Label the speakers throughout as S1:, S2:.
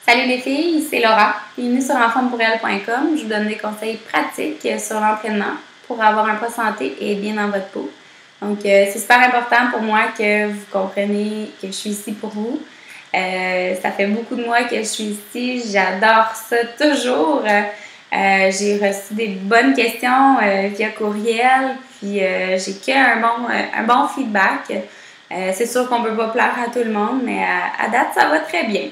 S1: Salut les filles, c'est Laura. Bienvenue sur enformepourelle.com. Je vous donne des conseils pratiques sur l'entraînement pour avoir un poids santé et bien dans votre peau. Donc, c'est super important pour moi que vous compreniez que je suis ici pour vous. Ça fait beaucoup de mois que je suis ici. J'adore ça toujours. J'ai reçu des bonnes questions via courriel, puis j'ai un bon feedback. C'est sûr qu'on ne peut pas plaire à tout le monde, mais à date, ça va très bien.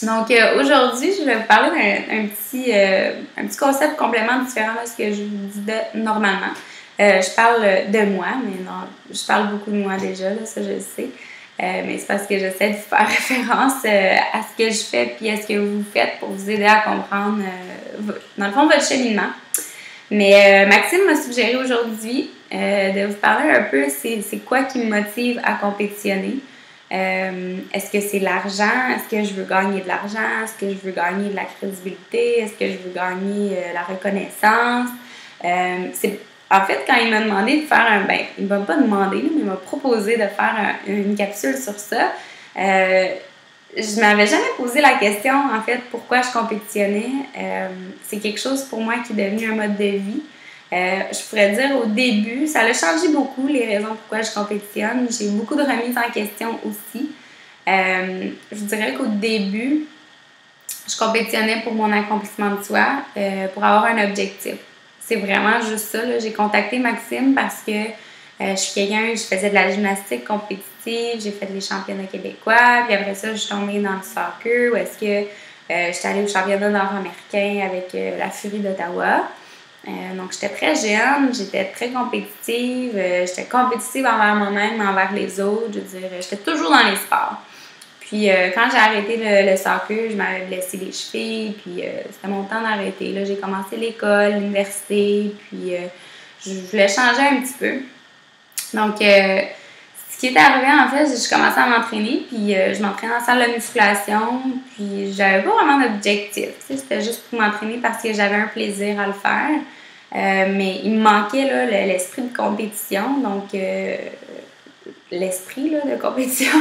S1: Donc, aujourd'hui, je vais vous parler d'un petit concept complètement différent de ce que je vous dis normalement. Je parle de moi, mais non, je parle beaucoup de moi déjà, là, ça je le sais. Mais c'est parce que j'essaie de faire référence à ce que je fais puis à ce que vous faites pour vous aider à comprendre, dans le fond, votre cheminement. Mais Maxime m'a suggéré aujourd'hui de vous parler un peu, c'est quoi qui me motive à compétitionner. Est-ce que c'est l'argent? Est-ce que je veux gagner de l'argent? Est-ce que je veux gagner de la crédibilité? Est-ce que je veux gagner la reconnaissance? En fait, quand il m'a demandé de faire il m'a pas demandé, mais il m'a proposé de faire une capsule sur ça. Je m'avais jamais posé la question, en fait, pourquoi je compétitionnais. C'est quelque chose pour moi qui est devenu un mode de vie. Je pourrais dire au début, ça a changé beaucoup les raisons pourquoi je compétitionne. J'ai beaucoup de remises en question aussi. Je dirais qu'au début, je compétitionnais pour mon accomplissement de soi, pour avoir un objectif. C'est vraiment juste ça, là. J'ai contacté Maxime parce que je suis quelqu'un, je faisais de la gymnastique compétitive, j'ai fait les championnats québécois, puis après ça, je suis tombée dans le soccer, où est-ce que j'étais allée au championnat nord-américain avec la Furie d'Ottawa. Donc, j'étais très jeune, j'étais très compétitive, j'étais compétitive envers moi-même, envers les autres, je veux dire, j'étais toujours dans les sports. Puis, quand j'ai arrêté le soccer, je m'avais blessé les chevilles, puis c'était mon temps d'arrêter. Là, j'ai commencé l'école, l'université, puis je voulais changer un petit peu. Donc, ce qui est arrivé, en fait, je commençais à m'entraîner, puis je m'entraînais en salle de musculation, puis j'avais pas vraiment d'objectif. C'était juste pour m'entraîner parce que j'avais un plaisir à le faire. Mais il me manquait là, l'esprit de compétition, donc l'esprit là, de compétition.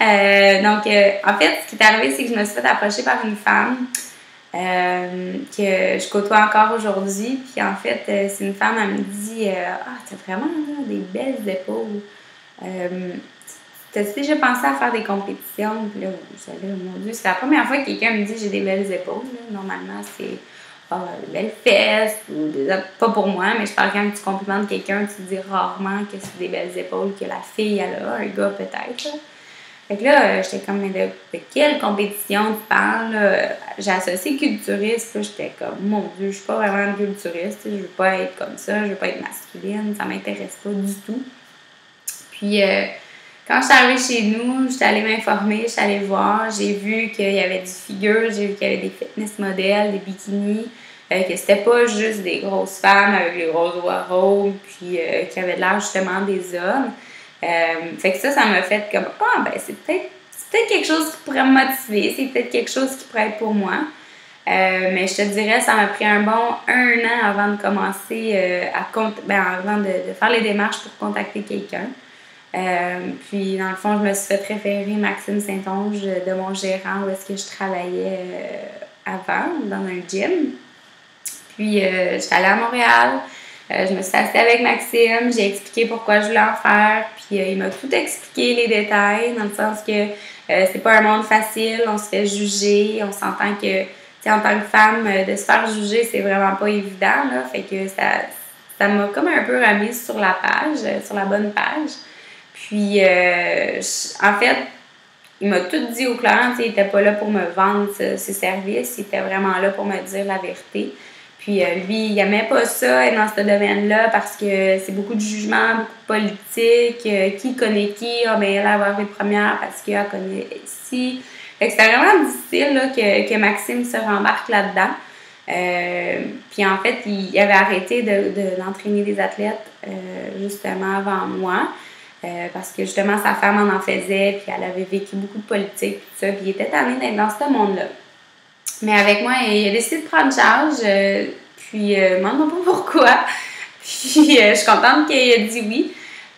S1: En fait, ce qui est arrivé, c'est que je me suis fait approcher par une femme que je côtoie encore aujourd'hui. Puis en fait, c'est une femme, elle me dit t'as vraiment là, des belles épaules. T'as-tu déjà pensé à faire des compétitions? Puis là, mon Dieu, c'est la première fois que quelqu'un me dit j'ai des belles épaules. Là. Normalement, c'est des belles fesses. Pas pour moi, mais je parle quand tu complimentes quelqu'un, tu dis rarement que c'est des belles épaules que la fille elle a, un gars peut-être. Là. Fait que là, j'étais comme, de quelle compétition tu parles? J'ai associé culturiste, là, j'étais comme, mon Dieu, je suis pas vraiment une culturiste, je veux pas être comme ça, je veux pas être masculine, ça m'intéresse pas du tout. Puis, quand je suis arrivée chez nous, j'étais allée m'informer, j'étais allée voir, j'ai vu qu'il y avait du figure, j'ai vu qu'il y avait des fitness modèles, des bikinis, que c'était pas juste des grosses femmes avec les grosses doigts roses, puis qui avaient l'air justement des hommes. Fait que ça m'a fait comme c'est peut-être quelque chose qui pourrait me motiver, c'est peut-être quelque chose qui pourrait être pour moi. Mais je te dirais, ça m'a pris un bon 1 an avant de commencer avant de faire les démarches pour contacter quelqu'un. Puis dans le fond, je me suis fait référer Maxime Saint-Onge de mon gérant où est-ce que je travaillais avant, dans un gym. Puis j'étais allée à Montréal. Je me suis assise avec Maxime, j'ai expliqué pourquoi je voulais en faire, puis il m'a tout expliqué les détails, dans le sens que c'est pas un monde facile, on se fait juger, on s'entend que, en tant que femme, de se faire juger, c'est vraiment pas évident, là, fait que ça m'a comme un peu remise sur la page, sur la bonne page. Puis, en fait, il m'a tout dit au clair, il était pas là pour me vendre ses services, il était vraiment là pour me dire la vérité. Puis lui, il n'aimait pas ça, être dans ce domaine-là, parce que c'est beaucoup de jugement, beaucoup de politique. Qui connaît qui? Elle va arriver première parce qu'elle connaît ici. Fait que c'était vraiment difficile là, que Maxime se rembarque là-dedans. Puis en fait, il avait arrêté d'entraîner des athlètes justement avant moi. Parce que justement, sa femme en faisait, puis elle avait vécu beaucoup de politique, tout ça. Puis il était tanné d'être dans ce monde-là. Mais avec moi, il a décidé de prendre charge, puis je ne me demande pas pourquoi. Puis je suis contente qu'il ait dit oui.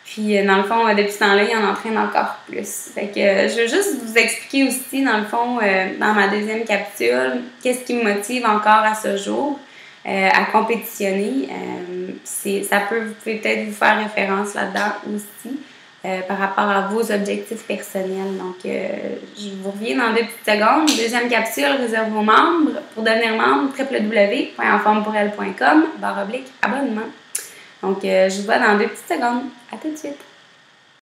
S1: Puis, dans le fond, depuis ce temps-là, il en entraîne encore plus. Fait que je veux juste vous expliquer aussi, dans le fond, dans ma deuxième capsule, qu'est-ce qui me motive encore à ce jour à compétitionner. Ça peut peut-être vous faire référence là-dedans aussi par rapport à vos objectifs personnels. Donc, je vous reviens dans 2 petites secondes. Deuxième capsule, réserve vos membres. Pour devenir membre, www.enformepourelle.com/abonnement. Donc, je vous vois dans 2 petites secondes. À tout de suite.